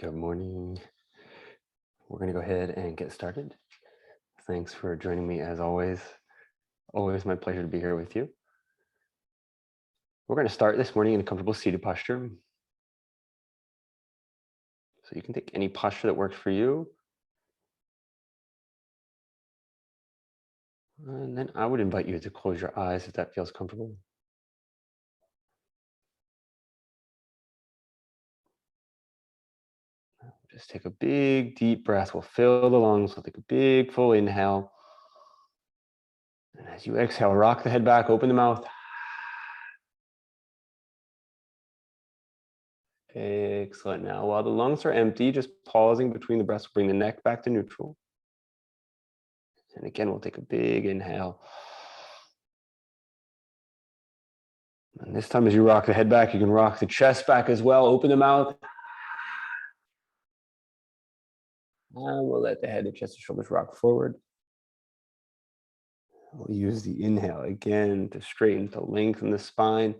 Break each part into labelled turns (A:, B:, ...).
A: Good morning. We're going to go ahead and get started. Thanks for joining me as always. Always my pleasure to be here with you. We're going to start this morning in a comfortable seated posture. So you can take any posture that works for you. And then I would invite you to close your eyes if that feels comfortable. Just take a big, deep breath. We'll fill the lungs. We'll take a big, full inhale. And as you exhale, rock the head back, open the mouth. Excellent. Now, while the lungs are empty, just pausing between the breaths, bring the neck back to neutral. And again, we'll take a big inhale. And this time, as you rock the head back, you can rock the chest back as well. Open the mouth. And we'll let the head, the chest, and shoulders rock forward. We'll use the inhale again to straighten, to lengthen the spine.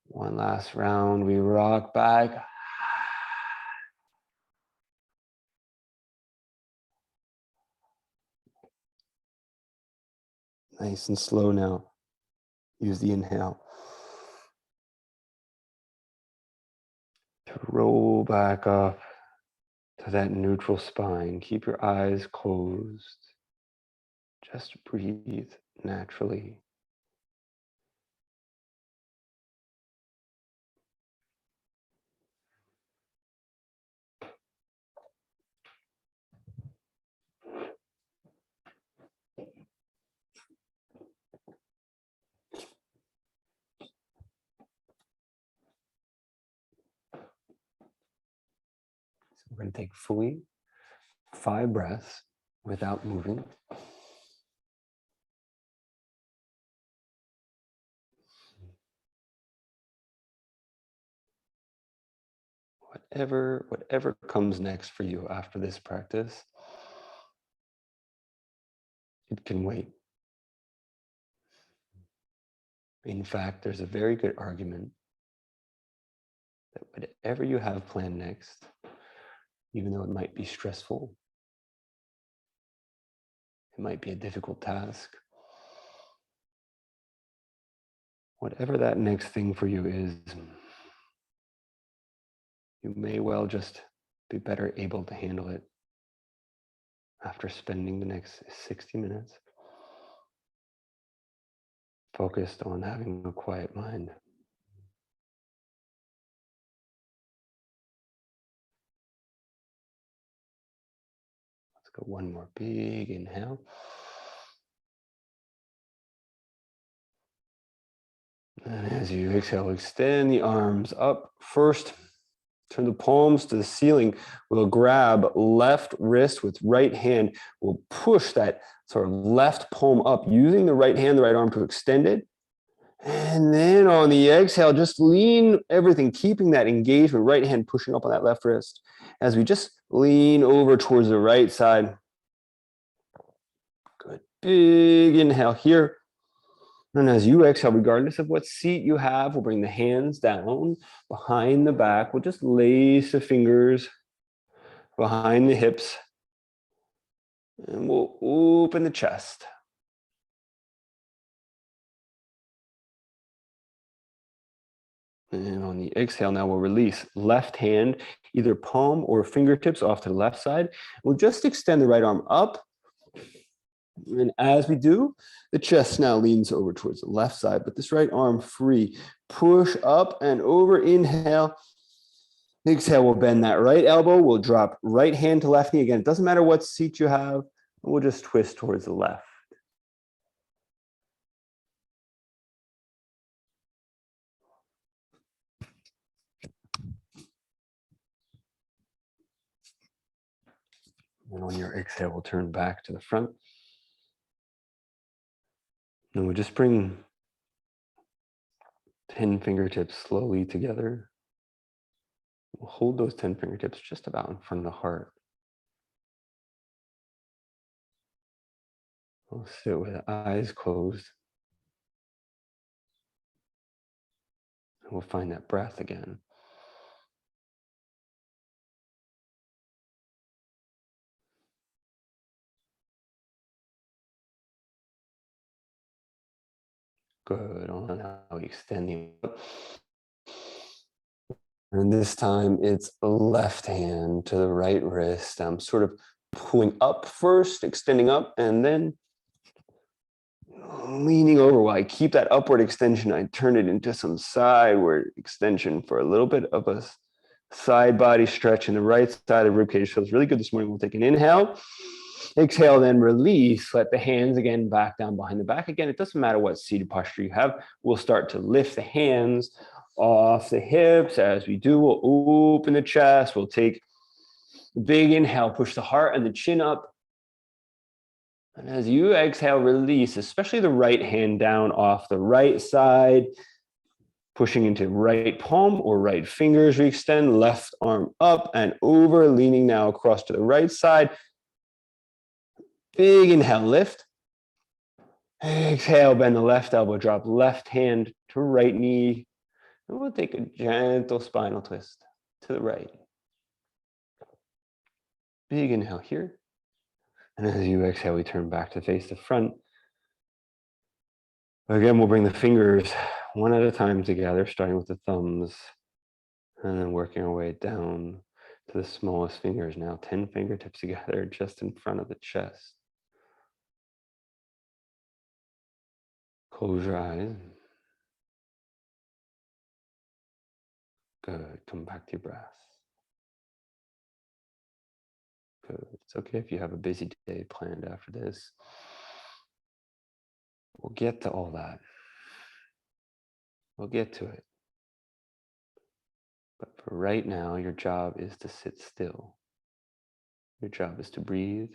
A: One last round, we rock back. Nice and slow now. Use the inhale to roll back up to that neutral spine. Keep your eyes closed. Just breathe naturally. We're going to take fully 5 breaths without moving. Whatever comes next for you after this practice, it can wait. In fact, there's a very good argument that whatever you have planned next, even though it might be stressful, it might be a difficult task, whatever that next thing for you is, you may well just be better able to handle it after spending the next 60 minutes focused on having a quiet mind. Let's go one more big inhale. And as you exhale, extend the arms up. First, turn the palms to the ceiling. We'll grab left wrist with right hand. We'll push that sort of left palm up using the right hand, the right arm to extend it. And then on the exhale, just lean everything, keeping that engagement, right hand pushing up on that left wrist. As we just lean over towards the right side. Good. Big inhale here. And as you exhale, regardless of what seat you have, we'll bring the hands down behind the back. We'll just lace the fingers behind the hips. And we'll open the chest. And on the exhale, now we'll release left hand, either palm or fingertips off to the left side. We'll just extend the right arm up. And as we do, the chest now leans over towards the left side, but this right arm free. Push up and over, inhale. Exhale, we'll bend that right elbow. We'll drop right hand to left knee. Again, it doesn't matter what seat you have. We'll just twist towards the left. And on your exhale, we'll turn back to the front. And we'll just bring 10 fingertips slowly together. We'll hold those 10 fingertips just about in front of the heart. We'll sit with eyes closed. And we'll find that breath again. Good. On how we extend the arm. And this time it's left hand to the right wrist. I'm sort of pulling up first, extending up, and then leaning over. While I keep that upward extension, I turn it into some sideward extension for a little bit of a side body stretch in the right side of the ribcage. Feels really good this morning. We'll take an inhale. Exhale, then release. Let the hands again back down behind the back. Again, it doesn't matter what seated posture you have. We'll start to lift the hands off the hips. As we do, we'll open the chest. We'll take a big inhale, push the heart and the chin up. And as you exhale, release, especially the right hand down off the right side, pushing into right palm or right fingers. We extend left arm up and over, leaning now across to the right side. Big inhale, lift. Exhale, bend the left elbow, drop left hand to right knee. And we'll take a gentle spinal twist to the right. Big inhale here. And as you exhale, we turn back to face the front. Again, we'll bring the fingers one at a time together, starting with the thumbs, and then working our way down to the smallest fingers. Now 10 fingertips together just in front of the chest. Close your eyes. Good. Come back to your breath. Good. It's okay if you have a busy day planned after this. We'll get to all that. We'll get to it. But for right now, your job is to sit still. Your job is to breathe.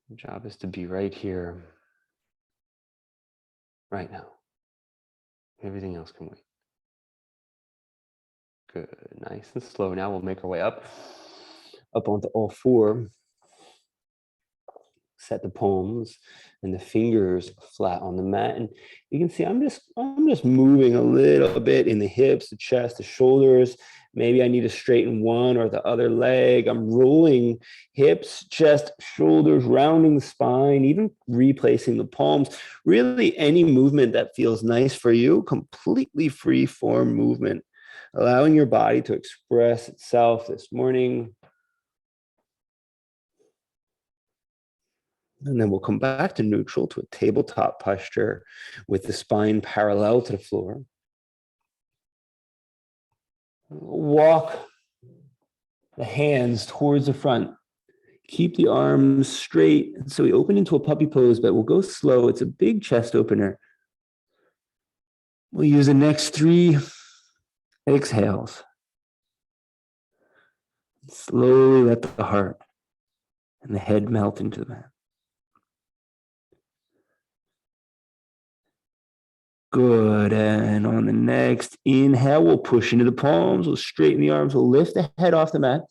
A: Your job is to be right here, right now. Everything else can wait. Good, nice and slow. Now we'll make our way up onto all four. Set the palms and the fingers flat on the mat. And you can see I'm just moving a little bit in the hips, the chest, the shoulders. Maybe I need to straighten one or the other leg. I'm rolling hips, chest, shoulders, rounding the spine, even replacing the palms. Really any movement that feels nice for you, completely free form movement, allowing your body to express itself this morning. And then we'll come back to neutral, to a tabletop posture with the spine parallel to the floor. Walk the hands towards the front. Keep the arms straight. So we open into a puppy pose, but we'll go slow. It's a big chest opener. We'll use the next 3 exhales. Slowly let the heart and the head melt into the mat. Good, and on the next inhale, we'll push into the palms, we'll straighten the arms, we'll lift the head off the mat.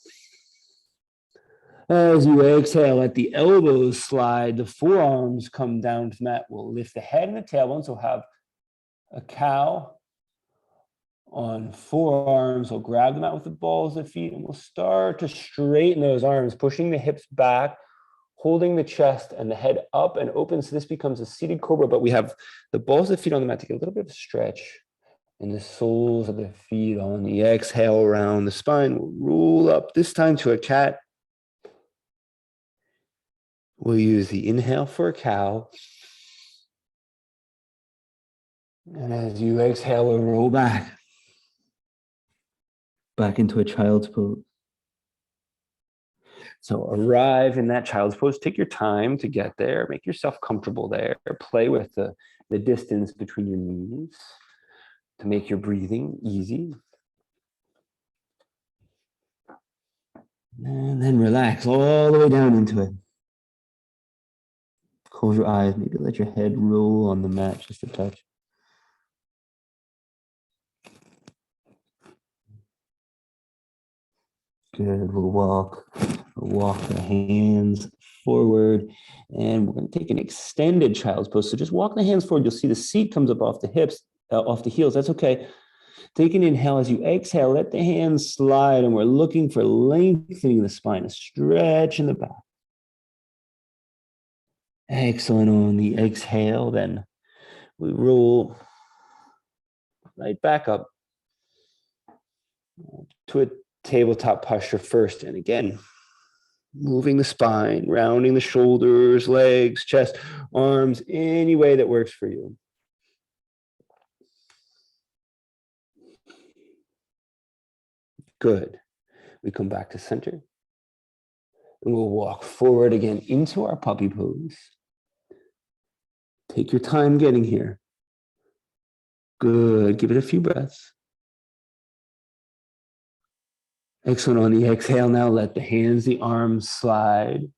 A: As you exhale, let the elbows slide, the forearms come down to the mat. We'll lift the head and the tailbone, so have a cow on forearms. We'll grab the mat with the balls of the feet, and we'll start to straighten those arms, pushing the hips back, holding the chest and the head up and open. So this becomes a seated cobra, but we have the balls of the feet on the mat. Take a little bit of a stretch in the soles of the feet. On the exhale, around the spine, we'll roll up, this time to a cat. We'll use the inhale for a cow. And as you exhale, we'll roll back into a child's pose. So arrive in that child's pose. Take your time to get there. Make yourself comfortable there. Play with the distance between your knees to make your breathing easy. And then relax all the way down into it. Close your eyes. Maybe let your head roll on the mat just a touch. Good. We'll walk the hands forward, and we're going to take an extended child's pose. So just walk the hands forward. You'll see the seat comes up off the hips, off the heels. That's okay. Take an inhale. As you exhale, let the hands slide, and we're looking for lengthening the spine, a stretch in the back. Excellent on the exhale. Then we roll right back up to a tabletop posture first. And again, moving the spine, rounding the shoulders, legs, chest, arms, any way that works for you. Good. We come back to center. And we'll walk forward again into our puppy pose. Take your time getting here. Good. Give it a few breaths. Excellent. On the exhale now, let the hands, the arms slide.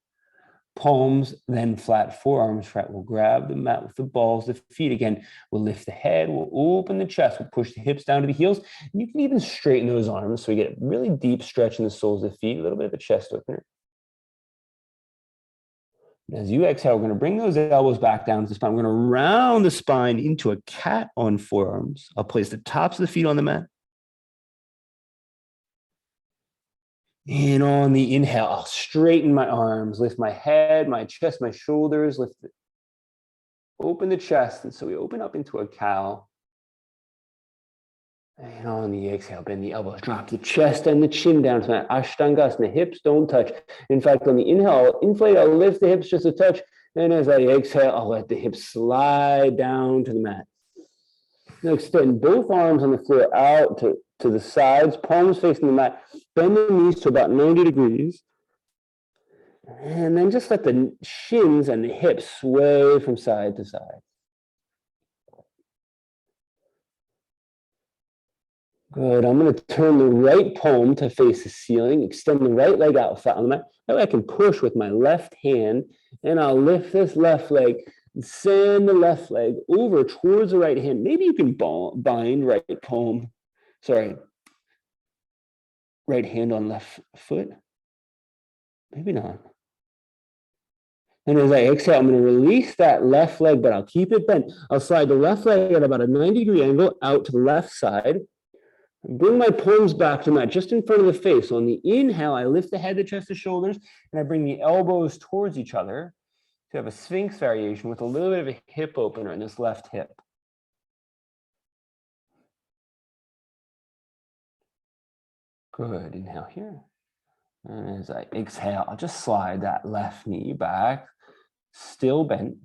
A: Palms, then flat, forearms flat. We'll grab the mat with the balls, the feet again. We'll lift the head, we'll open the chest, we'll push the hips down to the heels. And you can even straighten those arms so we get a really deep stretch in the soles of the feet, a little bit of a chest opener. As you exhale, we're going to bring those elbows back down to the spine. We're going to round the spine into a cat on forearms. I'll place the tops of the feet on the mat. And on the inhale, I'll straighten my arms, lift my head, my chest, my shoulders, lift it. Open the chest. And so we open up into a cow. And on the exhale, bend the elbows, drop the chest and the chin down to that Ashtangasana. The hips don't touch. In fact, on the inhale, I'll inflate, I'll lift the hips just a touch. And as I exhale, I'll let the hips slide down to the mat. Now extend both arms on the floor out to the sides, palms facing the mat. Bend the knees to about 90 degrees. And then just let the shins and the hips sway from side to side. Good. I'm going to turn the right palm to face the ceiling, extend the right leg out flat on the mat. That way I can push with my left hand, and I'll lift this left leg, send the left leg over towards the right hand. Maybe you can bind right hand on left foot. Maybe not. And as I exhale, I'm going to release that left leg, but I'll keep it bent. I'll slide the left leg at about a 90-degree angle out to the left side. Bring my palms back to the mat, just in front of the face. On the inhale, I lift the head, the chest, the shoulders, and I bring the elbows towards each other to have a Sphinx variation with a little bit of a hip opener in this left hip. Good. Inhale here. And as I exhale, I'll just slide that left knee back, still bent.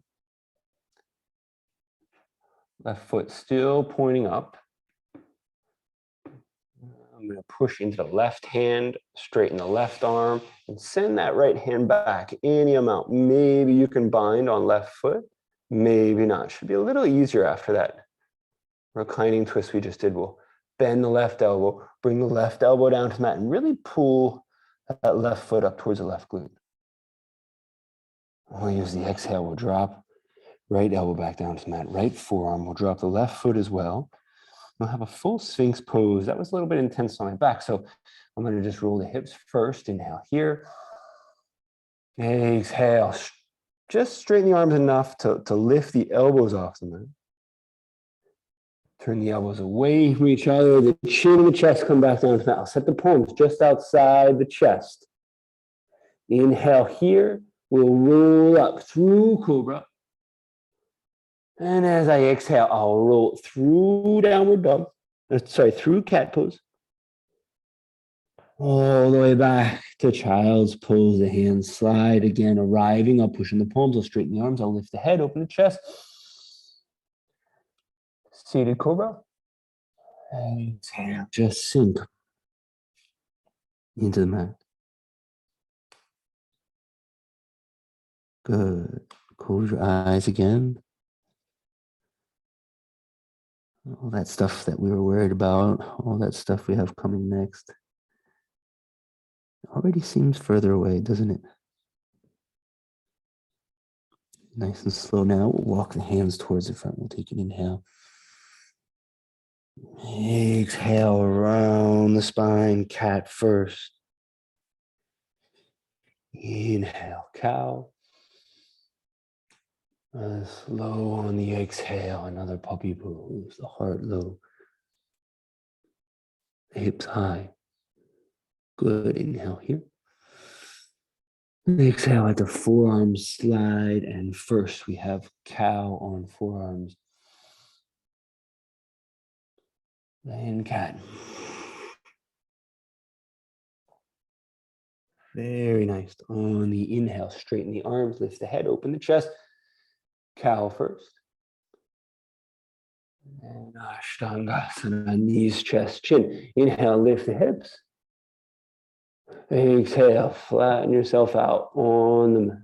A: Left foot still pointing up. I'm going to push into the left hand, straighten the left arm, and send that right hand back any amount. Maybe you can bind on left foot, maybe not. Should be a little easier after that reclining twist we just did. We'll bend the left elbow, bring the left elbow down to the mat, and really pull that left foot up towards the left glute. We'll use the exhale, we'll drop right elbow back down to the mat, right forearm, we'll drop the left foot as well. We'll have a full Sphinx pose. That was a little bit intense on my back, so I'm going to just roll the hips first. Inhale here. Exhale. Just straighten the arms enough to lift the elbows off the mat. Turn the elbows away from each other. The chin and the chest come back down to the mat. I'll set the palms just outside the chest. Inhale here. We'll roll up through Cobra. And as I exhale, I'll roll through downward dog. Through cat pose. All the way back to child's pose. The hands slide again, arriving. I'll push in the palms. I'll straighten the arms. I'll lift the head, open the chest. Seated cobra. And exhale. Just sink into the mat. Good. Close your eyes again. All that stuff that we were worried about, all that stuff we have coming next, already seems further away, doesn't it? Nice and slow now. We'll walk the hands towards the front. We'll take an inhale. Exhale around the spine, cat first. Inhale, cow. Slow on the exhale, another puppy pose, the heart low. Hips high. Good, inhale here. Exhale, let the forearms slide. And first we have cow on forearms. Lion cat. Very nice. On the inhale, straighten the arms, lift the head, open the chest. Cow first. And Ashtangasana, knees, chest, chin. Inhale, lift the hips. Exhale, flatten yourself out on the mat.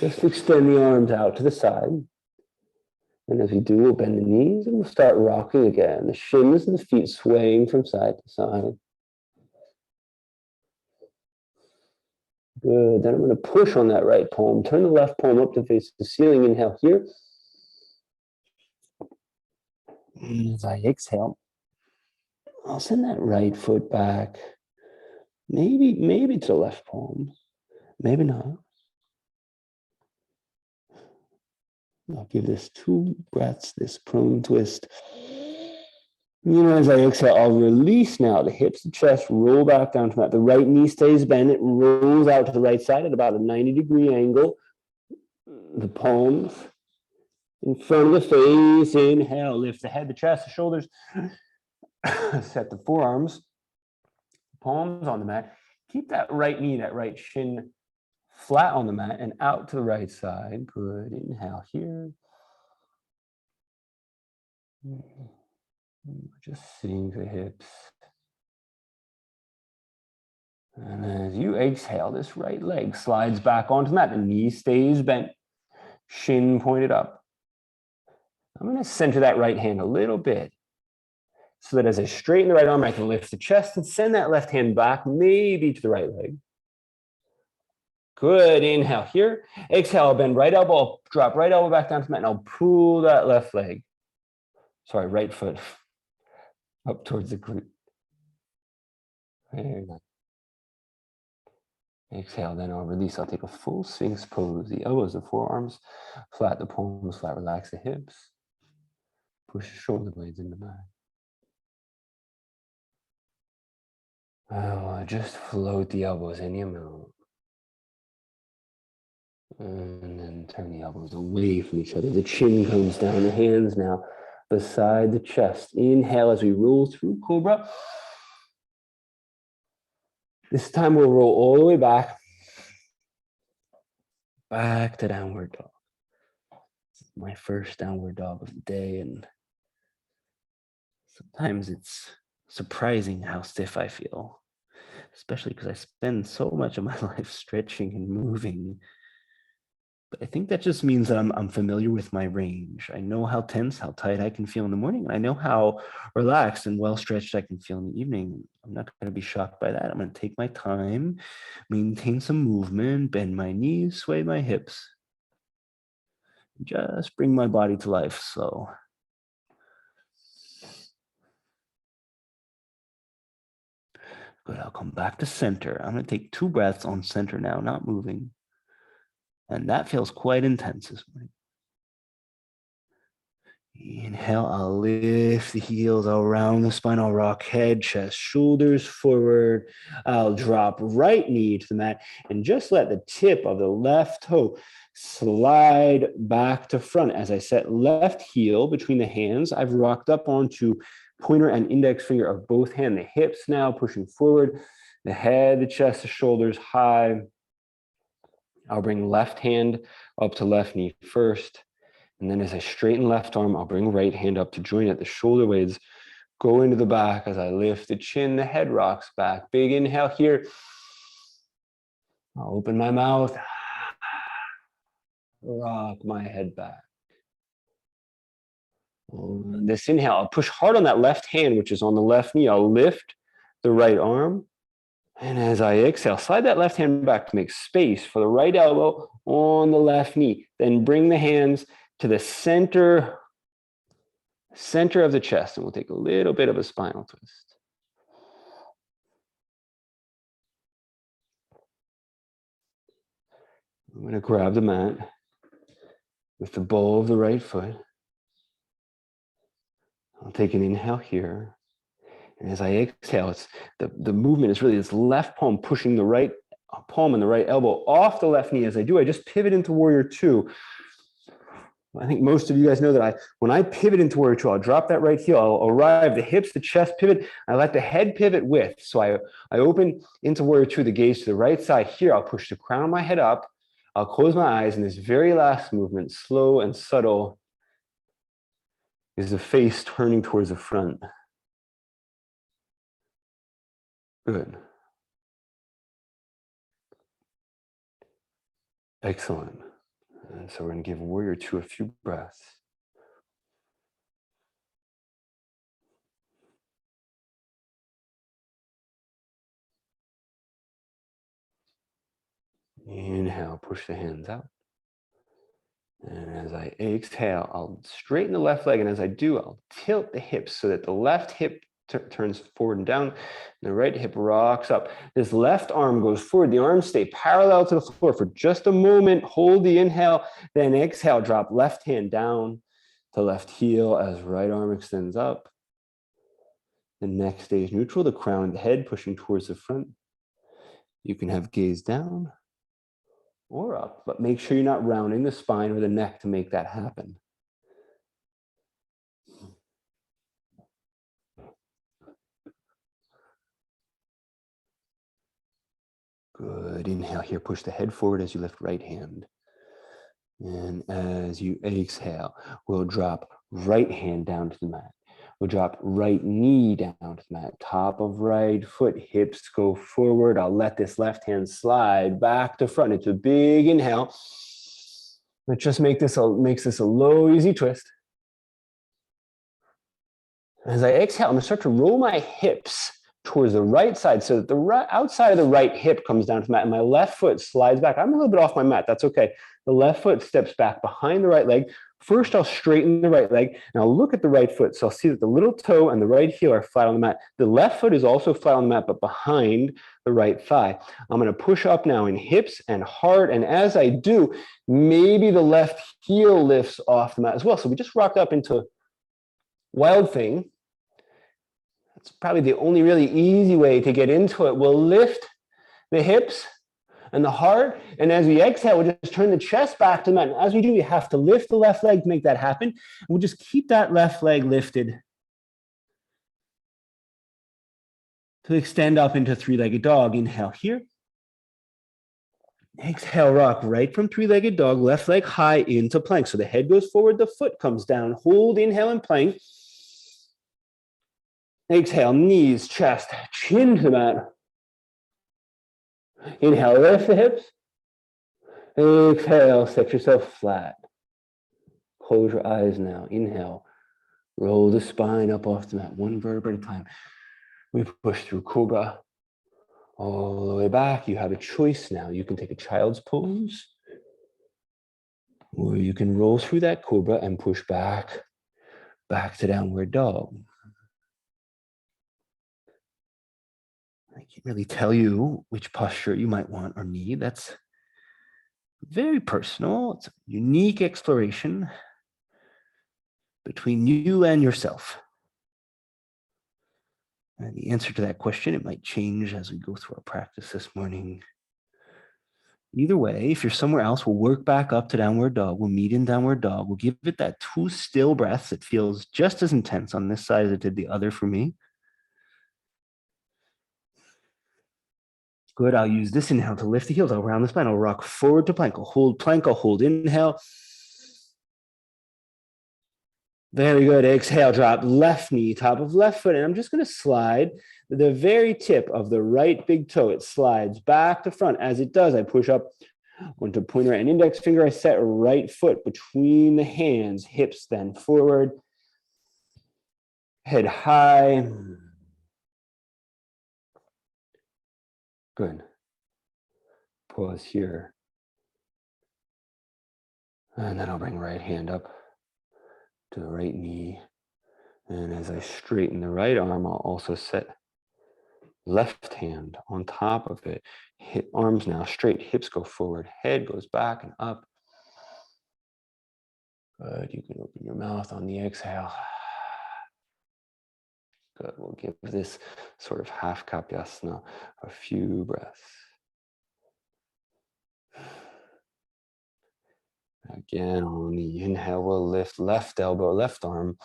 A: Just extend the arms out to the side. And as we do, we'll bend the knees and we'll start rocking again. The shins and the feet swaying from side to side. Good. Then I'm going to push on that right palm. Turn the left palm up to face the ceiling. Inhale here. And as I exhale, I'll send that right foot back. Maybe to the left palm. Maybe not. I'll give this 2 breaths, this prone twist. As I exhale, I'll release now the hips, the chest, roll back down to mat. The right knee stays bent. It rolls out to the right side at about a 90-degree angle. The palms in front of the face. Inhale, lift the head, the chest, the shoulders. Set the forearms, palms on the mat. Keep that right knee, that right shin flat on the mat and out to the right side. Good. Inhale here. Just sitting the hips. And as you exhale, this right leg slides back onto the mat. The knee stays bent, shin pointed up. I'm going to center that right hand a little bit so that as I straighten the right arm, I can lift the chest and send that left hand back, maybe to the right leg. Good. Inhale here. Exhale, bend right elbow, drop right elbow back down to the mat, and I'll pull that left leg. Sorry, right foot up towards the glute. Very nice. Exhale, then I'll release. I'll take a full Sphinx pose. The elbows, the forearms flat, the palms flat. Relax the hips. Push the shoulder blades into the mat. Just float the elbows any amount. And then turn the elbows away from each other. The chin comes down, the hands now beside the chest. Inhale as we roll through Cobra. This time we'll roll all the way back to downward dog. My first downward dog of the day, and sometimes it's surprising how stiff I feel, especially because I spend so much of my life stretching and moving. But I think that just means that I'm familiar with my range. I know how tense, how tight I can feel in the morning, and I know how relaxed and well stretched I can feel in the evening. I'm not going to be shocked by that. I'm going to take my time, maintain some movement, bend my knees, sway my hips. Just bring my body to life slow. Good, I'll come back to center. I'm going to take 2 breaths on center now, not moving. And that feels quite intense this morning. Inhale, I'll lift the heels, I'll round the spine, I'll rock head, chest, shoulders forward. I'll drop right knee to the mat and just let the tip of the left toe slide back to front. As I set left heel between the hands, I've rocked up onto pointer and index finger of both hands. The hips now pushing forward, the head, the chest, the shoulders high. I'll bring left hand up to left knee first. And then as I straighten left arm, I'll bring right hand up to join it. The shoulder blades go into the back as I lift the chin, the head rocks back. Big inhale here. I'll open my mouth. Rock my head back. On this inhale, I'll push hard on that left hand, which is on the left knee. I'll lift the right arm. And as I exhale, slide that left hand back to make space for the right elbow on the left knee. Then bring the hands to the center of the chest, and we'll take a little bit of a spinal twist. I'm going to grab the mat with the ball of the right foot. I'll take an inhale here. And as I exhale, it's the movement is really this left palm pushing the right palm and the right elbow off the left knee. As I do, I just pivot into warrior two. I think most of you guys know that when I pivot into warrior two, I'll drop that right heel. I'll arrive the hips, the chest pivot. I let the head pivot with. So I open into warrior two, the gaze to the right side. Here, I'll push the crown of my head up. I'll close my eyes. And this very last movement, slow and subtle, is the face turning towards the front. Good. Excellent. And so we're going to give warrior two a few breaths. Inhale, push the hands out. And as I exhale, I'll straighten the left leg. And as I do, I'll tilt the hips so that the left hip turns forward and down. And the right hip rocks up. This left arm goes forward. The arms stay parallel to the floor for just a moment. Hold the inhale, then exhale. Drop left hand down to left heel as right arm extends up. The neck stays neutral. The crown and the head pushing towards the front. You can have gaze down or up, but make sure you're not rounding the spine or the neck to make that happen. Good. Inhale here, push the head forward as you lift right hand. And as you exhale, we'll drop right hand down to the mat. We'll drop right knee down to the mat. Top of right foot, hips go forward. I'll let this left hand slide back to front. It's a big inhale. Let's just makes this a low, easy twist. As I exhale, I'm going to start to roll my hips towards the right side so that the outside of the right hip comes down to the mat and my left foot slides back. I'm a little bit off my mat. That's okay. The left foot steps back behind the right leg. First, I'll straighten the right leg and I'll look at the right foot. So I'll see that the little toe and the right heel are flat on the mat. The left foot is also flat on the mat, but behind the right thigh. I'm going to push up now in hips and heart. And as I do, maybe the left heel lifts off the mat as well. So we just rocked up into Wild Thing. It's probably the only really easy way to get into it. We'll lift the hips and the heart. And as we exhale, we'll just turn the chest back to the mat. And as we do, we have to lift the left leg to make that happen. And we'll just keep that left leg lifted to extend up into three-legged dog. Inhale here. Exhale, rock right from three-legged dog, left leg high into plank. So the head goes forward, the foot comes down. Hold, inhale, and plank. Exhale, knees, chest, chin to the mat. Inhale, lift the hips. Exhale, set yourself flat. Close your eyes now. Inhale, roll the spine up off the mat, one vertebra at a time. We push through Cobra all the way back. You have a choice now. You can take a child's pose, or you can roll through that Cobra and push back to downward dog. I can't really tell you which posture you might want or need. That's very personal. It's a unique exploration between you and yourself. And the answer to that question, it might change as we go through our practice this morning. Either way, if you're somewhere else, we'll work back up to downward dog. We'll meet in downward dog. We'll give it that 2 still breaths. It feels just as intense on this side as it did the other for me. Good. I'll use this inhale to lift the heels. I'll round the spine. I'll rock forward to plank. I'll hold plank. I'll hold inhale. Very good. Exhale, drop left knee, top of left foot. And I'm just going to slide the very tip of the right big toe. It slides back to front. As it does, I push up onto pointer and index finger. I set right foot between the hands, hips then forward. Head high. Good. Pause here. And then I'll bring right hand up to the right knee. And as I straighten the right arm, I'll also set left hand on top of it. Hip, arms now straight, hips go forward, head goes back and up. Good. You can open your mouth on the exhale. Good. We'll give this sort of half Kapiasana a few breaths. Again, on the inhale, we'll lift left elbow, left arm.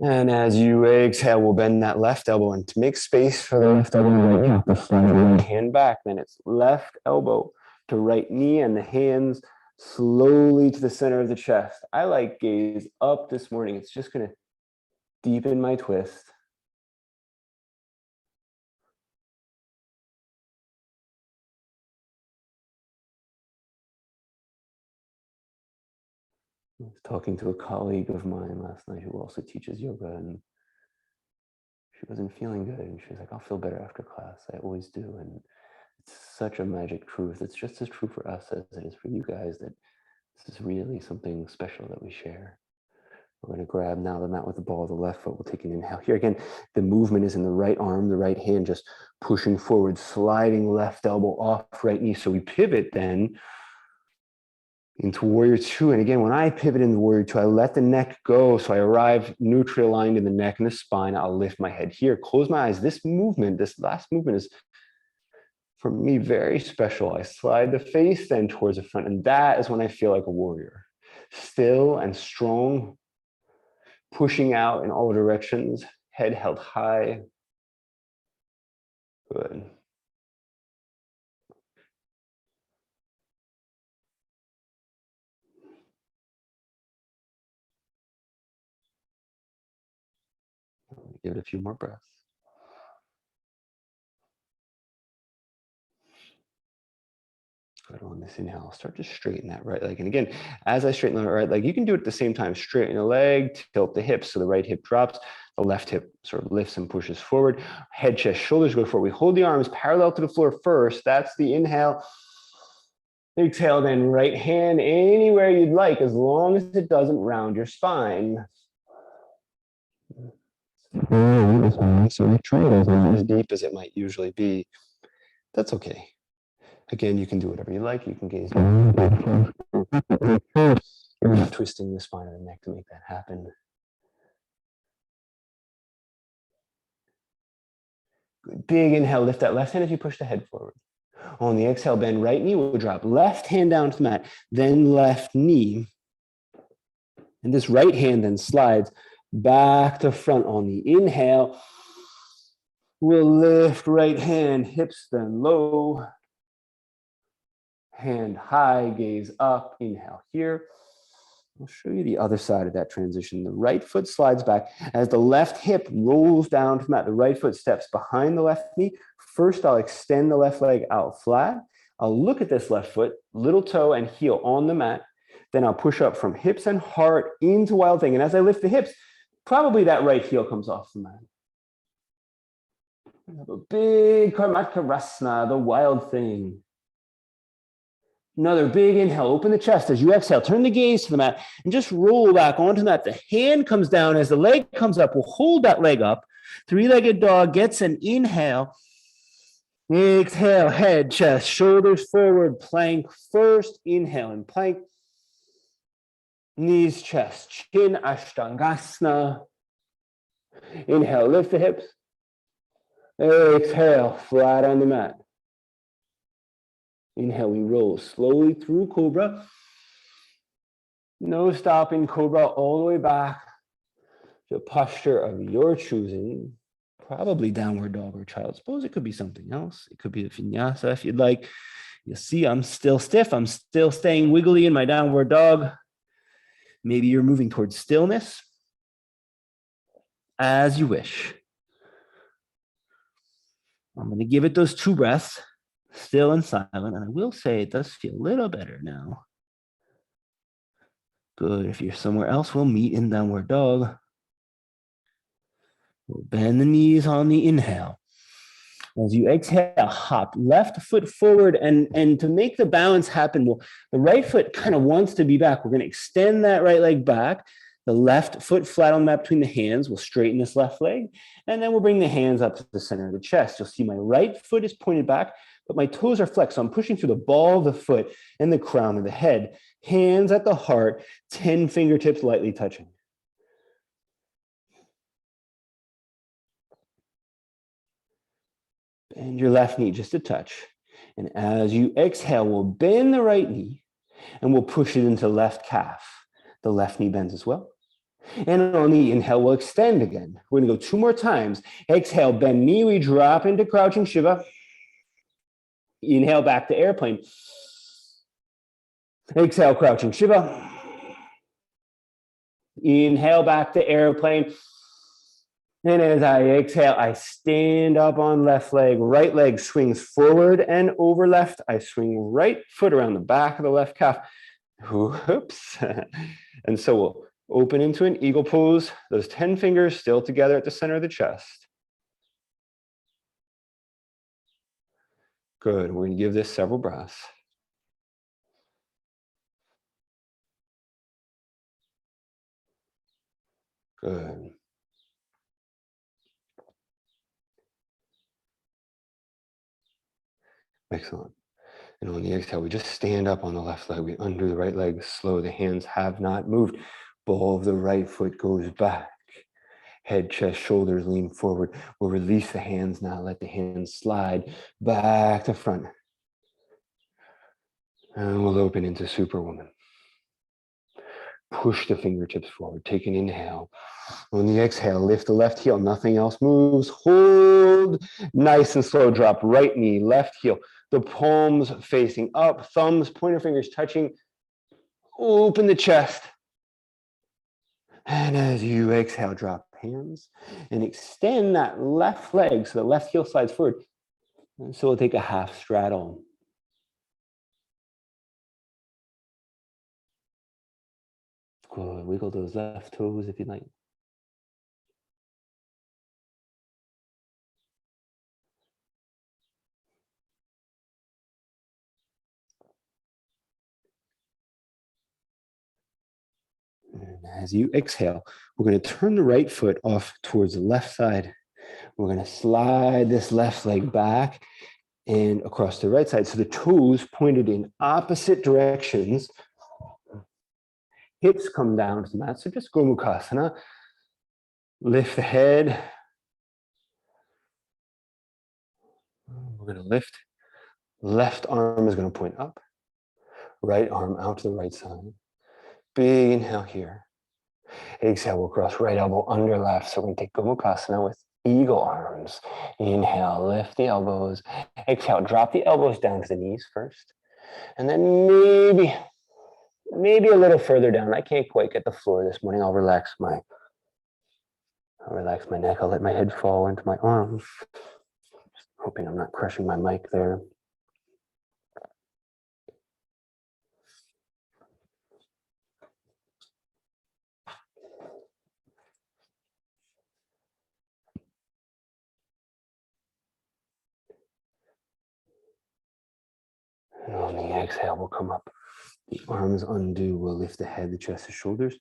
A: And as you exhale, we'll bend that left elbow. And to make space for the left elbow, right, you have to slide the right hand back. Then it's left elbow to right knee and the hands slowly to the center of the chest. I like gaze up this morning. It's just going to deepen my twist. I was talking to a colleague of mine last night who also teaches yoga, and she wasn't feeling good. And she was like, I'll feel better after class. I always do. And it's such a magic truth. It's just as true for us as it is for you guys, that this is really something special that we share. We're going to grab now the mat with the ball of the left foot. We'll take an inhale. Here again, the movement is in the right arm, the right hand just pushing forward, sliding left elbow off right knee. So we pivot then into warrior two. And again, when I pivot into warrior two, I let the neck go. So I arrive neutral aligned in the neck and the spine. I'll lift my head here, close my eyes. This movement, this last movement is, for me, very special. I slide the face then towards the front. And that is when I feel like a warrior. Still and strong, pushing out in all directions, head held high. Good. Give it a few more breaths. Good. On this inhale, I'll start to straighten that right leg. And again, as I straighten the right leg, you can do it at the same time. Straighten the leg, tilt the hips so the right hip drops, the left hip sort of lifts and pushes forward. Head, chest, shoulders go forward. We hold the arms parallel to the floor first. That's the inhale. Exhale, then right hand anywhere you'd like, as long as it doesn't round your spine. So the triangle is not as deep as it might usually be. That's okay. Again, you can do whatever you like. You can gaze down. You're not twisting the spine of the neck to make that happen. Good. Big inhale, lift that left hand as you push the head forward. On the exhale, bend right knee will drop. Left hand down to the mat, then left knee. And this right hand then slides back to front on the inhale. We'll lift right hand, hips then low. Hand high, gaze up, inhale here. I'll show you the other side of that transition. The right foot slides back as the left hip rolls down to the mat. The right foot steps behind the left knee. First, I'll extend the left leg out flat. I'll look at this left foot, little toe and heel on the mat. Then I'll push up from hips and heart into wild thing. And as I lift the hips, probably that right heel comes off the mat. We have a big Karmakarasana, the wild thing. Another big inhale, open the chest as you exhale, turn the gaze to the mat and just roll back onto the mat. The hand comes down as the leg comes up. We'll hold that leg up. Three-legged dog gets an inhale. Exhale, head, chest, shoulders forward, plank first. Inhale and plank. Knees, chest, chin, Ashtangasana. Inhale, lift the hips. Exhale, flat on the mat. Inhale, we roll slowly through Cobra. No stopping, Cobra, all the way back to a posture of your choosing. Probably downward dog or child's pose. It could be something else. It could be a vinyasa if you'd like. You'll see I'm still stiff. I'm still staying wiggly in my downward dog. Maybe you're moving towards stillness. As you wish. I'm going to give it those 2 breaths. Still and silent, and I will say it does feel a little better now. Good. If you're somewhere else, we'll meet in downward dog. We'll bend the knees on the inhale. As you exhale, hop left foot forward, and to make the balance happen, the right foot kind of wants to be back. We're going to extend that right leg back. The left foot flat on the mat between the hands. We'll straighten this left leg, and then we'll bring the hands up to the center of the chest. You'll see my right foot is pointed back, but my toes are flexed. So I'm pushing through the ball of the foot and the crown of the head. Hands at the heart, 10 fingertips lightly touching. Bend your left knee just a touch. And as you exhale, we'll bend the right knee And we'll push it into left calf. The left knee bends as well. And on the inhale, we'll extend again. We're going to go 2 more times. Exhale, bend knee. We drop into crouching Shiva. Inhale, back to airplane. Exhale, crouching Shiva. Inhale, back to airplane. And as I exhale, I stand up on left leg. Right leg swings forward and over left. I swing right foot around the back of the left calf. Whoops. And so we'll open into an eagle pose. Those 10 fingers still together at the center of the chest. Good. We're going to give this several breaths. Good. Excellent. And on the exhale, we just stand up on the left leg. We undo the right leg slow. The hands have not moved. Ball of the right foot goes back. Head, chest, shoulders lean forward. We'll release the hands now. Let the hands slide back to front. And we'll open into Superwoman. Push the fingertips forward. Take an inhale. On the exhale, lift the left heel. Nothing else moves. Hold. Nice and slow. Drop right knee, left heel. The palms facing up. Thumbs, pointer fingers touching. Open the chest. And as you exhale, drop hands and extend that left leg so the left heel slides forward. And so we'll take a half straddle. Good. Wiggle those left toes if you'd like. And as you exhale, we're going to turn the right foot off towards the left side. We're going to slide this left leg back and across the right side. So the toes pointed in opposite directions. Hips come down to the mat. So just Gomukhasana. Lift the head. We're going to lift. Left arm is going to point up. Right arm out to the right side. Big inhale here. Exhale, we'll cross right elbow under left. So we take Gomukhasana with eagle arms. Inhale, lift the elbows. Exhale, drop the elbows down to the knees first. And then maybe a little further down. I can't quite get the floor this morning. I'll relax my neck. I'll let my head fall into my arms. Hoping I'm not crushing my mic there. And on the exhale, we'll come up. The arms undo. We'll lift the head, the chest, the shoulders.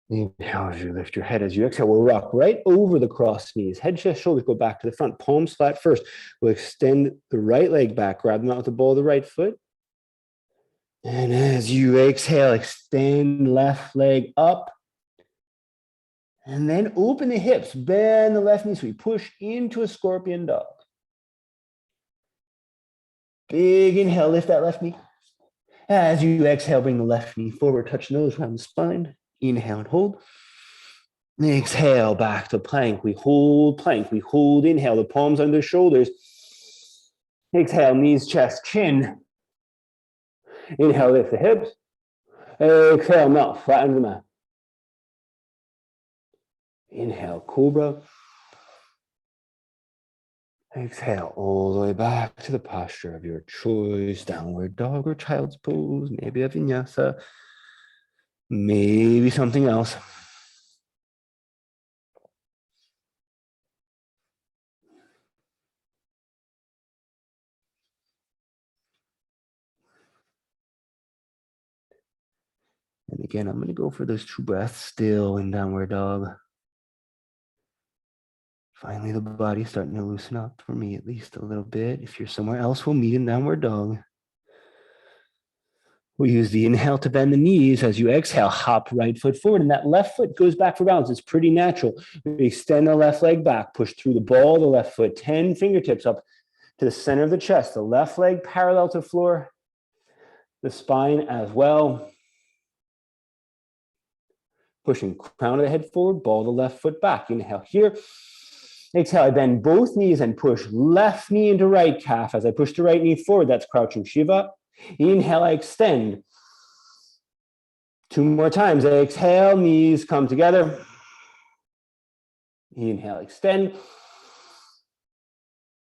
A: Inhale as you lift your head. As you exhale, we'll rock right over the crossed knees. Head, chest, shoulders go back to the front. Palms flat first. We'll extend the right leg back. Grab them out with the ball of the right foot. And as you exhale, extend left leg up. And then open the hips. Bend the left knee. So we push into a scorpion dog. Big inhale, lift that left knee. As you exhale, bring the left knee forward, touch nose around the spine. Inhale and hold. Exhale, back to plank. We hold plank. We hold, inhale, the palms under the shoulders. Exhale, knees, chest, chin. Inhale, lift the hips. Exhale, melt, flatten the mat. Inhale, cobra. Exhale all the way back to the posture of your choice, downward dog or child's pose, maybe a vinyasa, maybe something else. And again, I'm going to go for those 2 breaths still in downward dog. Finally, the body's starting to loosen up, for me at least a little bit. If you're somewhere else, we'll meet in downward dog. We'll use the inhale to bend the knees. As you exhale, hop right foot forward, and that left foot goes back for balance. It's pretty natural. We extend the left leg back, push through the ball of the left foot, 10 fingertips up to the center of the chest. The left leg parallel to the floor. the spine as well. Pushing crown of the head forward, ball the left foot back. Inhale here. Exhale, I bend both knees and push left knee into right calf. As I push the right knee forward, that's crouching Shiva. Inhale, I extend. 2 more times. Exhale, knees come together. Inhale, extend.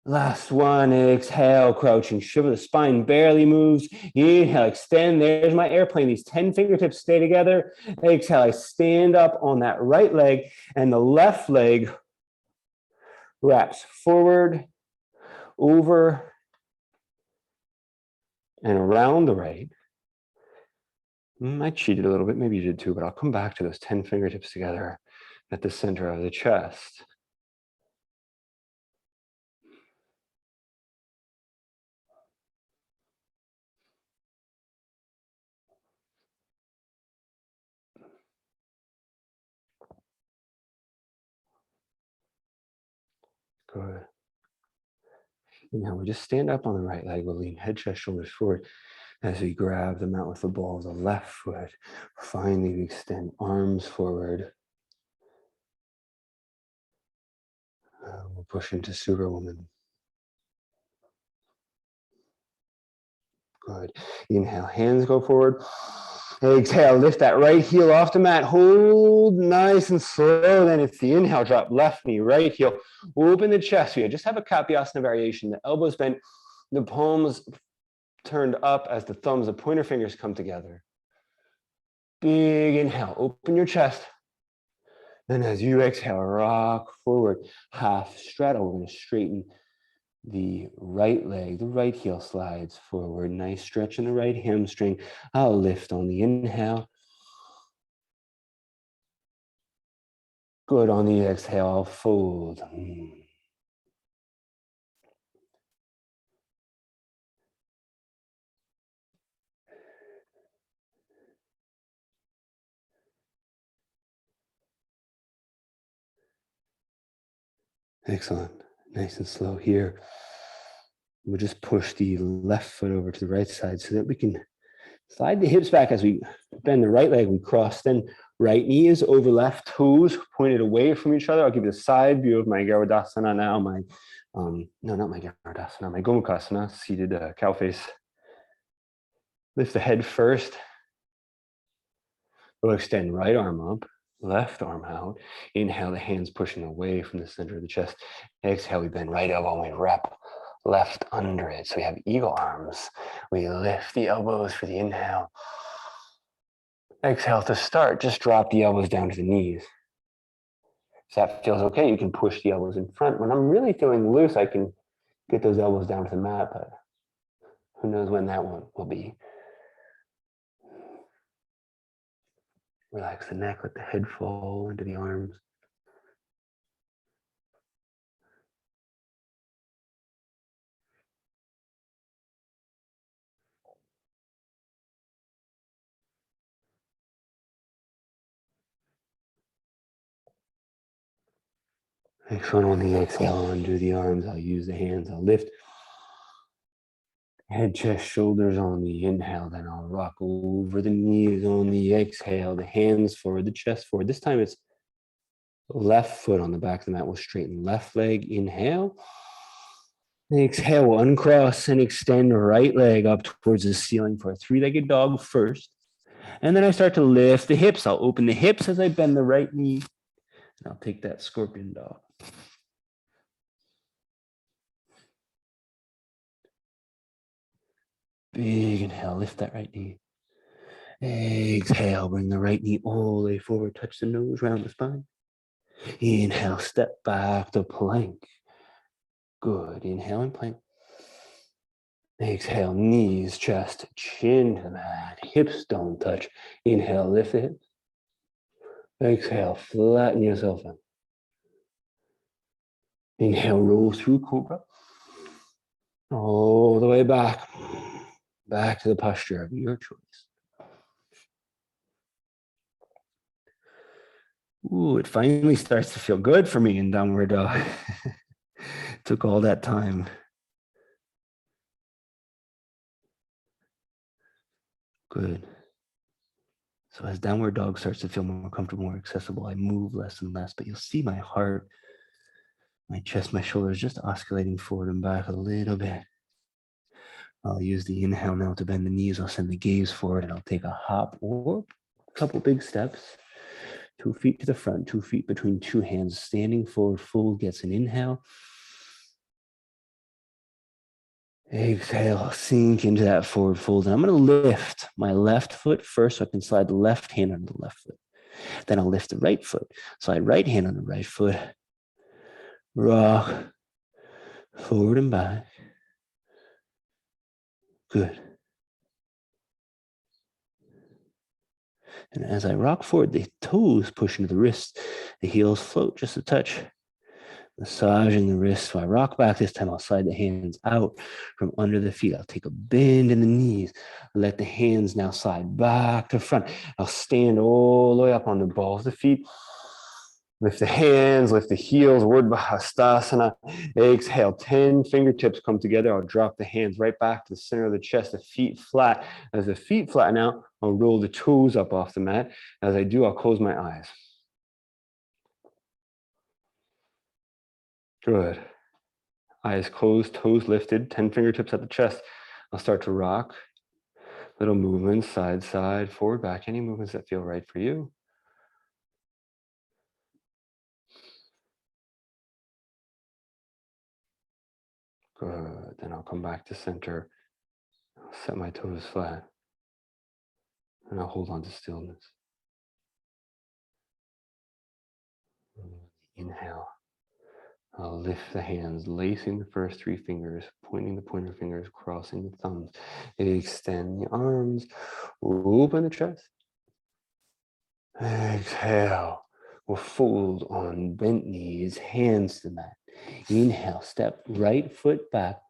A: Last one, exhale, crouching Shiva. The spine barely moves. Inhale, extend. There's my airplane. These 10 fingertips stay together. Exhale, I stand up on that right leg, and the left leg wraps forward, over, and around the right. I cheated a little bit. Maybe you did too, but I'll come back to those 10 fingertips together at the center of the chest. Good. And now we just stand up on the right leg. We'll lean head, chest, shoulders forward as we grab the mat with the ball of the left foot. Finally, we extend arms forward. We'll push into Superwoman. Good. Inhale, hands go forward. Exhale, lift that right heel off the mat. Hold nice and slow. Then it's the inhale, drop left knee, right heel. Open the chest. We just have a Kapiasana variation. The elbows bent, the palms turned up as the thumbs, the pointer fingers come together. Big inhale, open your chest. And as you exhale, rock forward, half straddle. We're going to straighten the right leg, the right heel slides forward. Nice stretch in the right hamstring. I'll lift on the inhale. Good on the exhale, I'll fold. Excellent. Nice and slow here. We'll just push the left foot over to the right side so that we can slide the hips back as we bend the right leg. We cross. Then right knee is over left toes pointed away from each other. I'll give you a side view of my Garudasana now. My no, not my Garudasana, my Gomukhasana, seated cow face. Lift the head first. We'll extend right arm up, left arm out. Inhale, the hands pushing away from the center of the chest. Exhale, we bend right elbow and we wrap left under it. So we have eagle arms. We lift the elbows for the inhale. Exhale to start. Just drop the elbows down to the knees. If that feels okay, you can push the elbows in front. When I'm really feeling loose, I can get those elbows down to the mat, but who knows when that one will be. Relax the neck, let the head fall into the arms. Excellent. On the exhale, I'll undo the arms. I'll use the hands. I'll lift. Head, chest, shoulders on the inhale. Then I'll rock over the knees on the exhale. The hands forward, the chest forward. This time it's left foot on the back of the mat. We'll straighten left leg. Inhale. Exhale. We'll uncross and extend right leg up towards the ceiling for a three-legged dog first. And then I start to lift the hips. I'll open the hips as I bend the right knee. And I'll take that scorpion dog. Big inhale, lift that right knee. Exhale, bring the right knee all the way forward, touch the nose, round the spine. Inhale, step back to plank. Good, inhale and plank. Exhale, knees, chest, chin to the mat, hips don't touch. Inhale, lift the hips. Exhale, flatten yourself out. Inhale, roll through cobra. All the way back. Back to the posture of your choice. Ooh, it finally starts to feel good for me in downward dog. Took all that time. Good. So as downward dog starts to feel more comfortable, more accessible, I move less and less, but you'll see my heart, my chest, my shoulders just oscillating forward and back a little bit. I'll use the inhale now to bend the knees. I'll send the gaze forward and I'll take a hop or a couple big steps. 2 feet to the front, 2 feet between two hands, standing forward, fold gets an inhale. Exhale, sink into that forward fold. And I'm going to lift my left foot first so I can slide the left hand under the left foot. Then I'll lift the right foot, slide right hand on the right foot, rock forward and back. Good. And as I rock forward, the toes push into the wrists, the heels float just a touch. Massaging the wrists. So I rock back this time. I'll slide the hands out from under the feet. I'll take a bend in the knees. Let the hands now slide back to front. I'll stand all the way up on the balls of the feet. Lift the hands, lift the heels, Urdhva Hastasana. Exhale, 10 fingertips come together. I'll drop the hands right back to the center of the chest, the feet flat. As the feet flatten out, I'll roll the toes up off the mat. As I do, I'll close my eyes. Good. Eyes closed, toes lifted, 10 fingertips at the chest. I'll start to rock. Little movements, side, side, forward, back. Any movements that feel right for you. Good. Then I'll come back to center. I'll set my toes flat. And I'll hold on to stillness. Inhale. I'll lift the hands, lacing the first 3 fingers, pointing the pointer fingers, crossing the thumbs. Extend the arms, open the chest. Exhale. We'll fold on bent knees, hands to the mat. Inhale, step right foot back.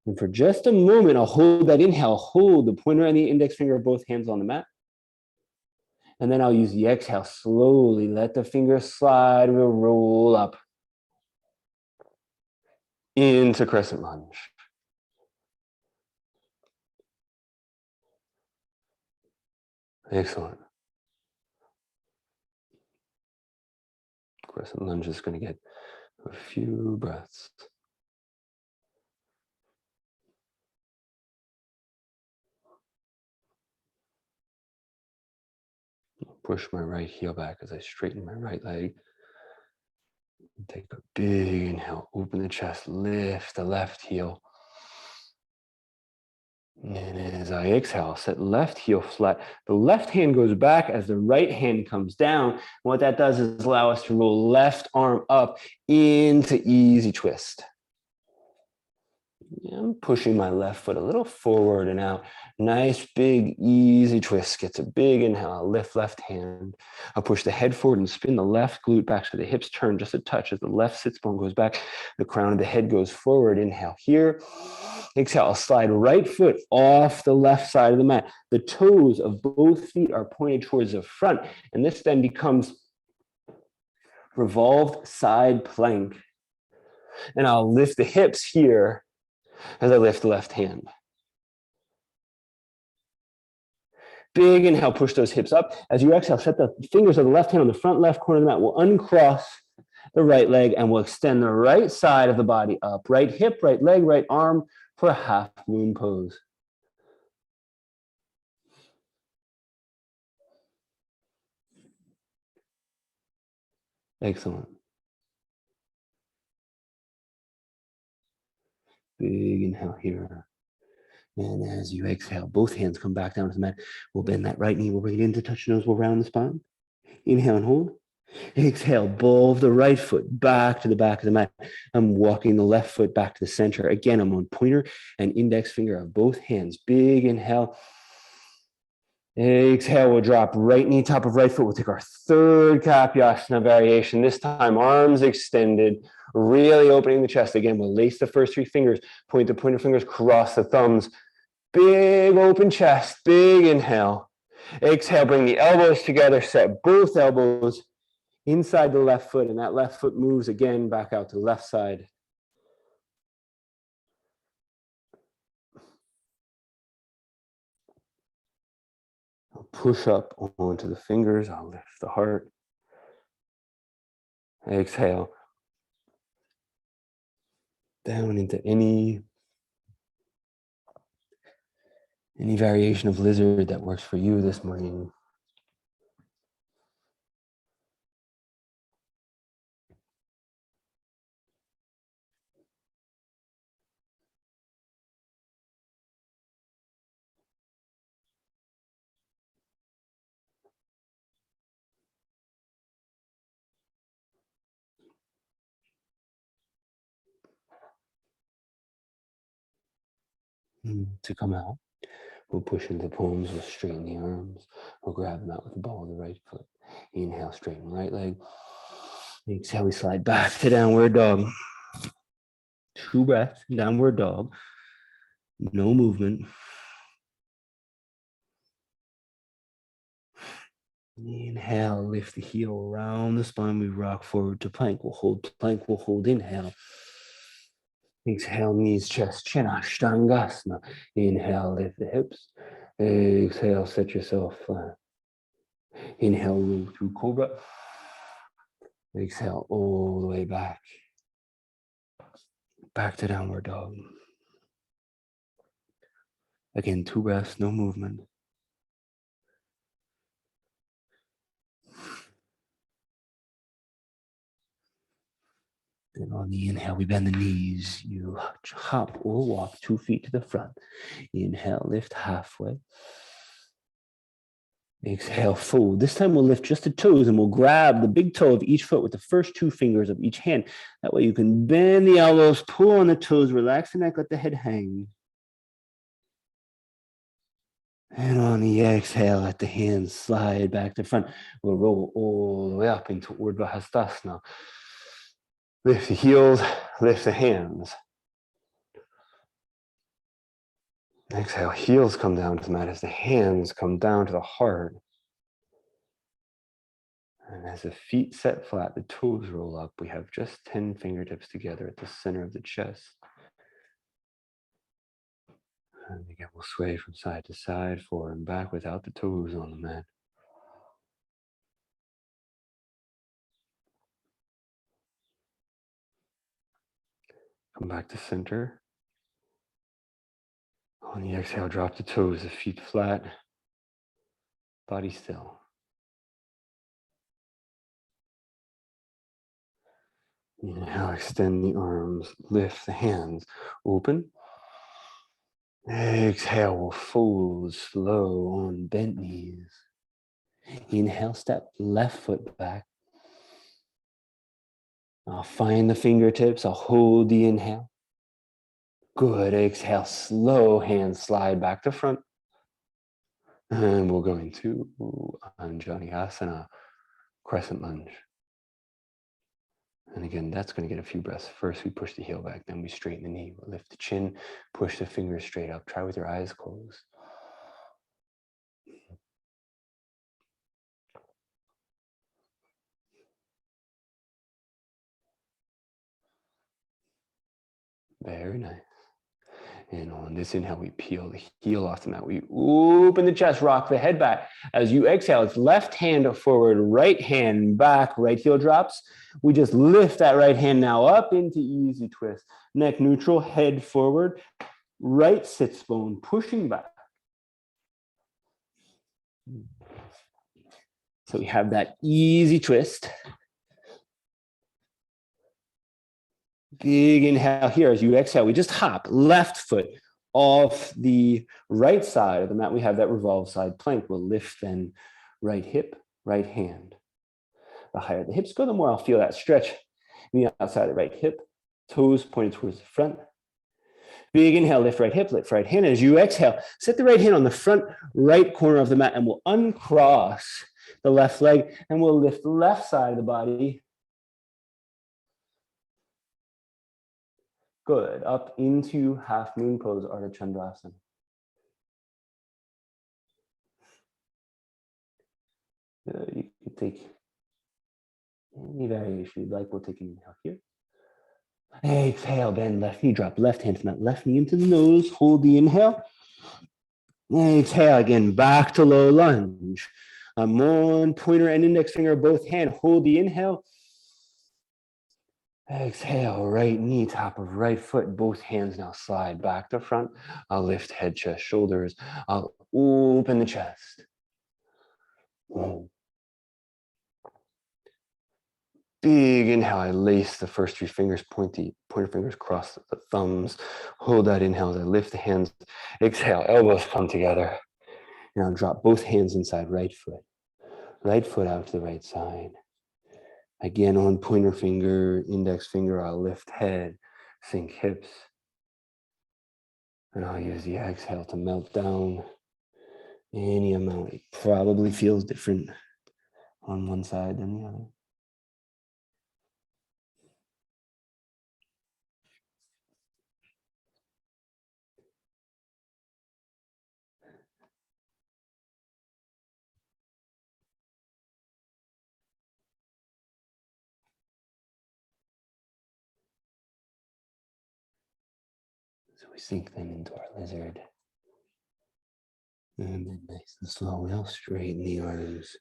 A: And for just a moment, I'll hold that inhale, hold the pointer and the index finger of both hands on the mat. And then I'll use the exhale, slowly let the fingers slide, we'll roll up into crescent lunge. Excellent. Crescent lunge is going to get a few breaths. Push my right heel back as I straighten my right leg. Take a big inhale, open the chest, lift the left heel. And as I exhale, set left heel flat. The left hand goes back as the right hand comes down. And what that does is allow us to roll left arm up into easy twist. I'm pushing my left foot a little forward and out. Nice, big, easy twist. Gets a big inhale. I'll lift left hand. I'll push the head forward and spin the left glute back so the hips turn just a touch as the left sits bone goes back. The crown of the head goes forward. Inhale here. Exhale. I'll slide right foot off the left side of the mat. The toes of both feet are pointed towards the front. And this then becomes revolved side plank. And I'll lift the hips here as I lift the left hand. Big inhale, push those hips up. As you exhale, set the fingers of the left hand on the front left corner of the mat. We'll uncross the right leg and we'll extend the right side of the body up. Right hip, right leg, right arm for a half moon pose. Excellent. Big inhale here. And as you exhale, both hands come back down to the mat. We'll bend that right knee. We'll bring it in to touch nose. We'll round the spine. Inhale and hold. Exhale, ball of the right foot back to the back of the mat. I'm walking the left foot back to the center. Again, I'm on pointer and index finger of both hands. Big inhale. Exhale, we'll drop right knee, top of right foot. We'll take our third Kapiasana variation. This time, arms extended, really opening the chest. Again, we'll lace the first 3 fingers, point the pointer fingers, cross the thumbs. Big open chest, big inhale. Exhale, bring the elbows together, set both elbows inside the left foot, and that left foot moves again back out to the left side. push up onto the fingers. I'll lift the heart. Exhale. Down into any variation of lizard that works for you this morning. To come out, we'll push into palms, we'll straighten the arms, we'll grab them out with the ball of the right foot. Inhale, straighten right leg. Exhale, we slide back to downward dog. 2 breaths, downward dog. No movement. Inhale, lift the heel around the spine. We rock forward to plank. We'll hold plank, we'll hold inhale. Exhale, knees, chest, chin, Ashtangasana. Inhale, lift the hips. Exhale, set yourself flat. Inhale, roll through cobra. Exhale, all the way back. Back to downward dog. Again, 2 breaths, no movement. And on the inhale, we bend the knees. You hop or walk 2 feet to the front. Inhale, lift halfway. Exhale, fold. This time we'll lift just the toes and we'll grab the big toe of each foot with the first 2 fingers of each hand. That way you can bend the elbows, pull on the toes, relax the neck, let the head hang. And on the exhale, let the hands slide back to front. We'll roll all the way up into Urdhva Hastasana. Lift the heels, lift the hands. Exhale, heels come down to the mat as the hands come down to the heart. And as the feet set flat, the toes roll up. We have just 10 fingertips together at the center of the chest. And again, we'll sway from side to side, forward and back without the toes on the mat. Come back to center. On the exhale, drop the toes, the feet flat, body still. Inhale, extend the arms, lift the hands, open. Exhale, we'll fold slow on bent knees. Inhale, step left foot back. I'll find the fingertips, I'll hold the inhale. Good, exhale, slow hands slide back to front. And we'll go into Anjaneyasana, crescent lunge. And again, that's going to get a few breaths. First, we push the heel back, then we straighten the knee. We'll lift the chin, push the fingers straight up. Try with your eyes closed. Very nice. And on this inhale, we peel the heel off the mat. We open the chest, rock the head back. As you exhale, it's left hand forward, right hand back, right heel drops. We just lift that right hand now up into easy twist. Neck neutral, head forward, right sits bone pushing back. So we have that easy twist. Big inhale here. As you exhale, we just hop left foot off the right side of the mat. We have that revolve side plank. We'll lift then right hip, right hand. The higher the hips go, the more I'll feel that stretch in the outside of the right hip, toes pointed towards the front. Big inhale, lift right hip, lift right hand. As you exhale, set the right hand on the front right corner of the mat and we'll uncross the left leg and we'll lift the left side of the body. Good, up into half moon pose, Ardha Chandrasana. You can take any variation you'd like. We'll take an inhale here. Exhale, bend left knee, drop left hand from that left knee into the nose. Hold the inhale. Exhale again, back to low lunge. One pointer and index finger, both hand, hold the inhale. Exhale, right knee, top of right foot, both hands now slide back to front. I'll lift head, chest, shoulders. I'll open the chest. Big inhale, I lace the first three fingers, pointer fingers cross the thumbs. Hold that inhale as I lift the hands. Exhale, elbows come together. Now drop both hands inside right foot. Right foot out to the right side. Again, on pointer finger, index finger, I'll lift head, sink hips. And I'll use the exhale to melt down any amount. It probably feels different on one side than the other. So we sink them into our lizard. And then nice and slow, we'll straighten the arms.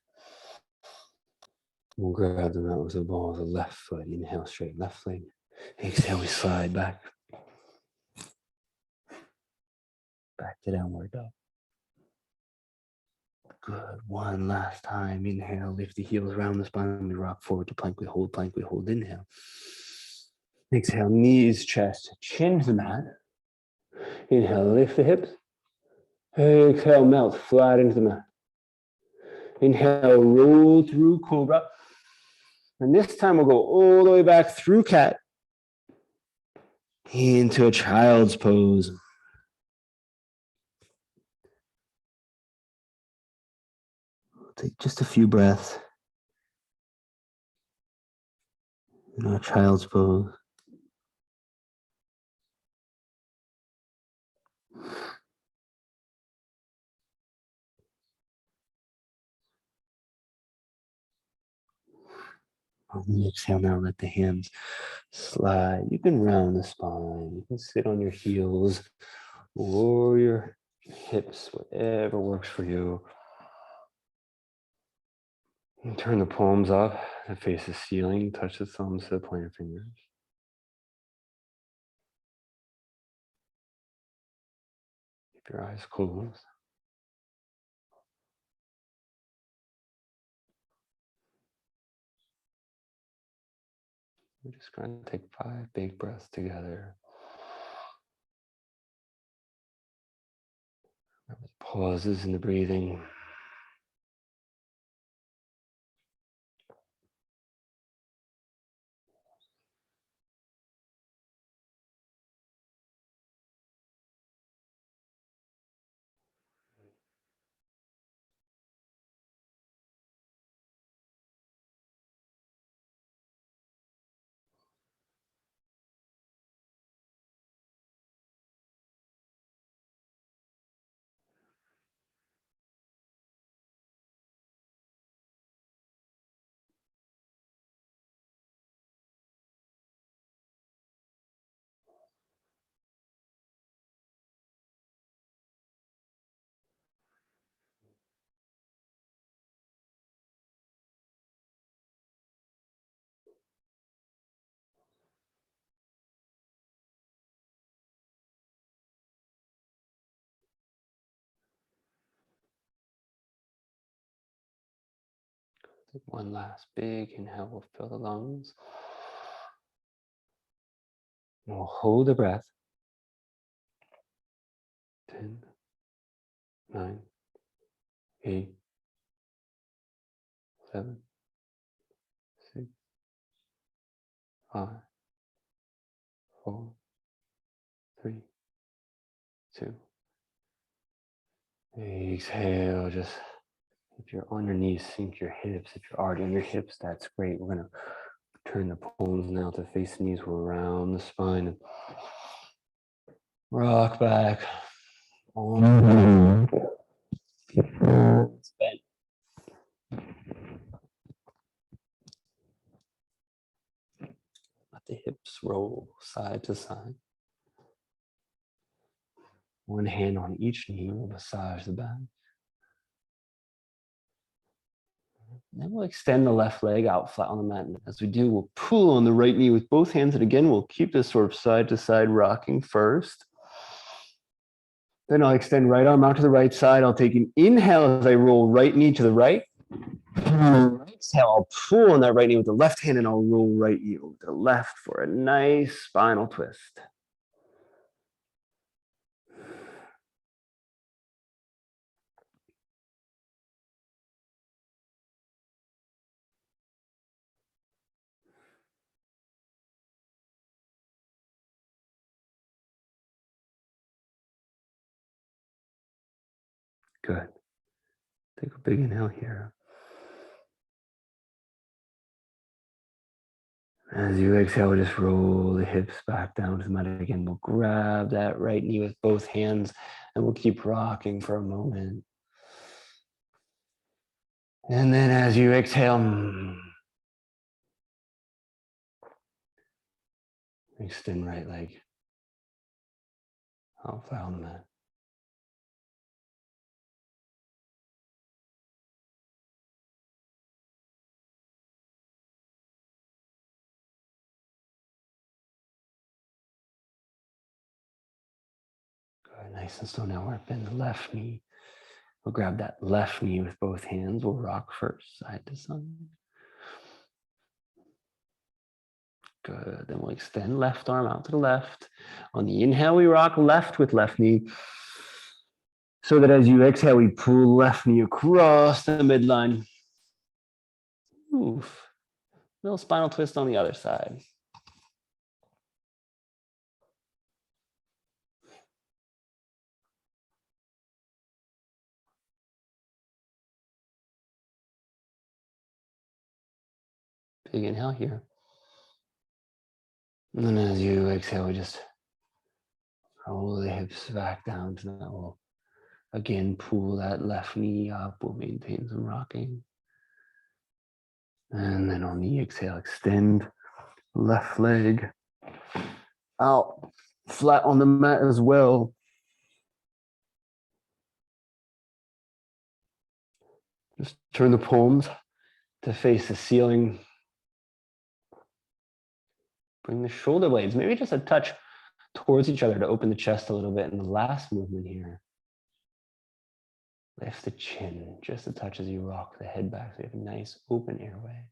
A: We'll grab them out with the ball of the left foot. Inhale, straight left leg. Exhale, we slide back. Back to downward dog. Good. One last time. Inhale, lift the heels around the spine. We rock forward to plank. We hold. Inhale. Exhale, knees, chest, chin to the mat. Inhale, lift the hips. Exhale, melt flat into the mat. Inhale, roll through cobra. And this time we'll go all the way back through cat into a child's pose. Take just a few breaths in our child's pose. On the exhale, now let the hands slide. You can round the spine. You can sit on your heels or your hips, whatever works for you. And turn the palms up to face the ceiling. Touch the thumbs to the pointer fingers. Keep your eyes closed. We're just going to take 5 big breaths together. Remember the pauses in the breathing. Take one last big inhale. We'll fill the lungs. And we'll hold the breath. 10, 9, 8, 7, 6, 5, 4, 3, 2. Exhale. Just if you're on your knees, sink your hips. If you're already on your hips, that's great. We're going to turn the palms now to face the knees. We're around the spine. And rock back. Bend. Let the hips roll side to side. One hand on each knee will massage the back. Then we'll extend the left leg out flat on the mat. And as we do, we'll pull on the right knee with both hands. And again, we'll keep this sort of side to side rocking first. Then I'll extend right arm out to the right side. I'll take an inhale as I roll right knee to the right. Exhale, I'll pull on that right knee with the left hand and I'll roll right knee over to the left for a nice spinal twist. Good. Take a big inhale here. As you exhale, just roll the hips back down to the mat again. We'll grab that right knee with both hands and we'll keep rocking for a moment. And then as you exhale, extend right leg out flat on the mat. Good, nice and slow. Now we're bend the left knee. We'll grab that left knee with both hands. We'll rock first, side to side. Good. Then we'll extend left arm out to the left. On the inhale, we rock left with left knee. So that as you exhale, we pull left knee across the midline. Oof. Little spinal twist on the other side. Big inhale here. And then as you exhale, we just roll the hips back down to that. We'll again pull that left knee up. We'll maintain some rocking. And then on the exhale, extend left leg out flat on the mat as well. Just turn the palms to face the ceiling. Bring the shoulder blades, maybe just a touch towards each other to open the chest a little bit. And the last movement here, lift the chin just a touch as you rock the head back so you have a nice open airway.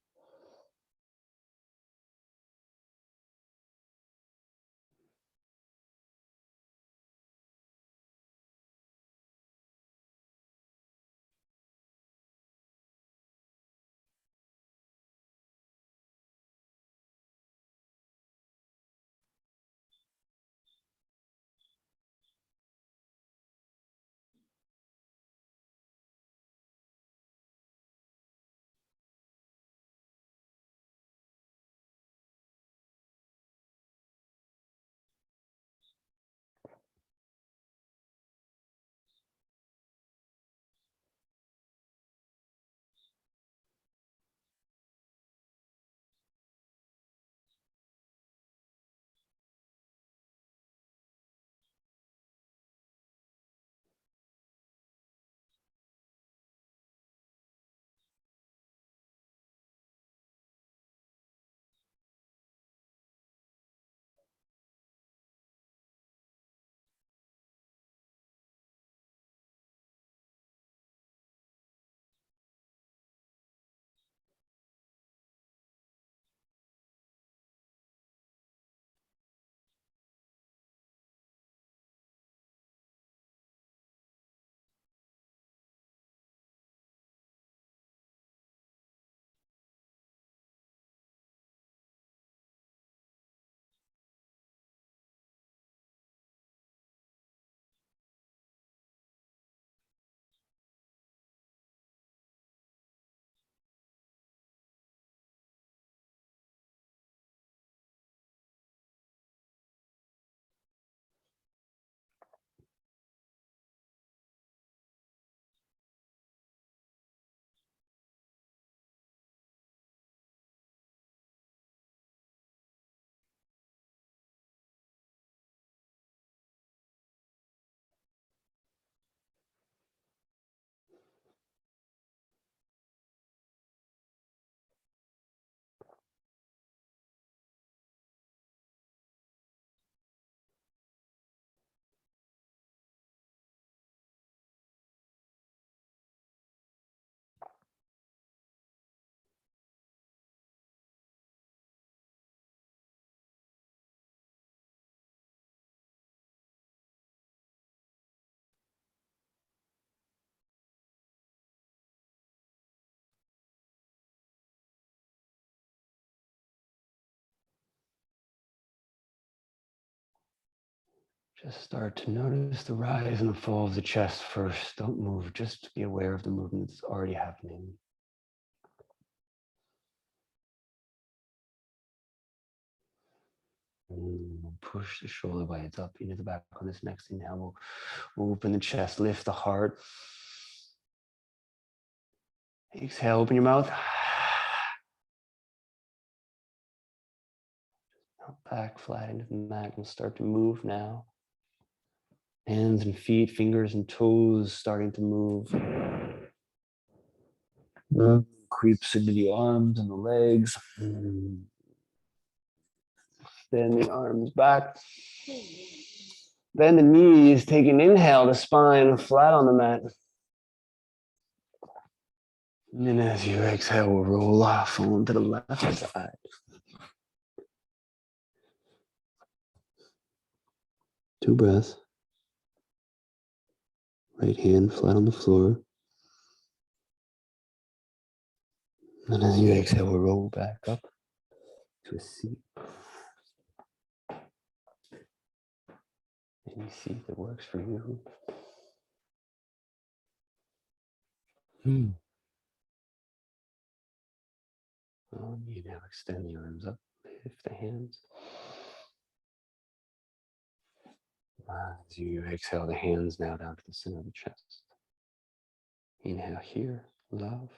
A: Just start to notice the rise and the fall of the chest first. Don't move, just be aware of the movement that's already happening. Push the shoulder blades up into the back on this next inhale. We'll open the chest, lift the heart. Exhale, open your mouth. Back flat into the mat and start to move now. Hands and feet, fingers and toes starting to move. Creeps into the arms and the legs. Bend the arms back. Bend the knees. Take an inhale, the spine flat on the mat. And then as you exhale, we'll roll off onto the left side. Two breaths. Right hand flat on the floor. And as you exhale, we'll roll back up to a seat. Any seat that works for you. You now extend the arms up, lift the hands. As you exhale, the hands now down to the center of the chest. Inhale here, love.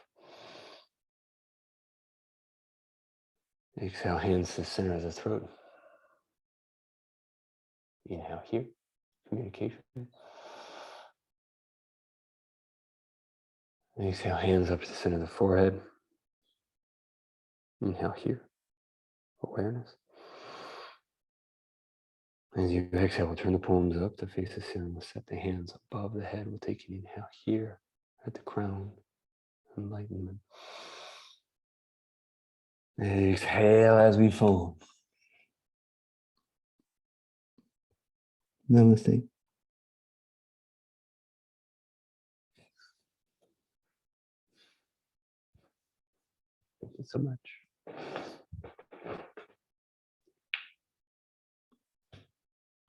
A: Exhale, hands to the center of the throat. Inhale here, communication. Exhale, hands up to the center of the forehead. Inhale here, awareness. As you exhale, we'll turn the palms up to face the ceiling. We'll set the hands above the head. We'll take an inhale here at the crown, enlightenment. Exhale as we fold. Namaste. Thank you so much.